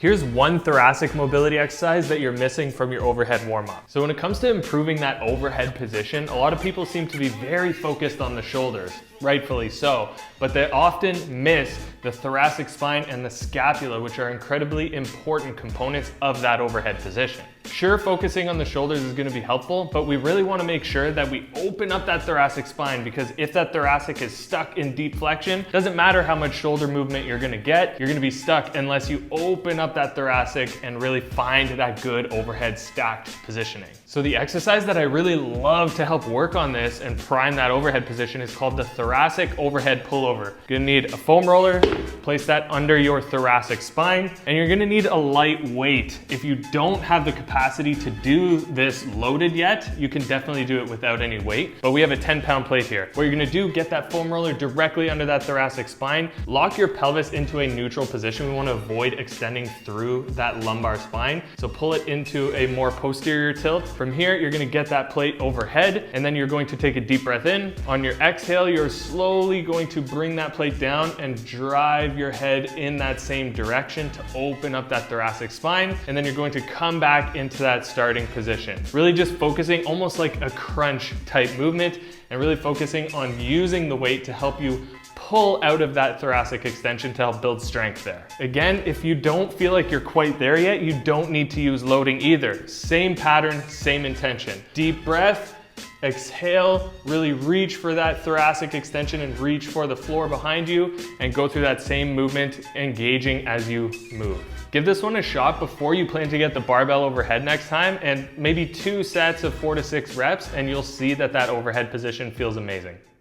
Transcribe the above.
Here's one thoracic mobility exercise that you're missing from your overhead warm-up. So when it comes to improving that overhead position, a lot of people seem to be very focused on the shoulders, rightfully so, but they often miss the thoracic spine and the scapula, which are incredibly important components of that overhead position. Sure, focusing on the shoulders is going to be helpful, but we really want to make sure that we open up that thoracic spine, because if that thoracic is stuck in deep flexion, doesn't matter how much shoulder movement you're going to get, you're going to be stuck unless you open up that thoracic and really find that good overhead stacked positioning. So the exercise that I really love to help work on this and prime that overhead position is called the Thoracic Overhead Pullover. You're gonna need a foam roller, place that under your thoracic spine, and you're gonna need a light weight. If you don't have the capacity to do this loaded yet, you can definitely do it without any weight, but we have a 10-pound plate here. What you're gonna do, get that foam roller directly under that thoracic spine, lock your pelvis into a neutral position. We wanna avoid extending through that lumbar spine, so pull it into a more posterior tilt. From here, you're gonna get that plate overhead, and then you're going to take a deep breath in. On your exhale, you're slowly going to bring that plate down and drive your head in that same direction to open up that thoracic spine, and then you're going to come back into that starting position. Really just focusing almost like a crunch type movement, and really focusing on using the weight to help you pull out of that thoracic extension to help build strength there. Again, if you don't feel like you're quite there yet, you don't need to use loading either. Same pattern, same intention. Deep breath, exhale, really reach for that thoracic extension and reach for the floor behind you, and go through that same movement, engaging as you move. Give this one a shot before you plan to get the barbell overhead next time, and maybe 2 sets of 4 to 6 reps, and you'll see that that overhead position feels amazing.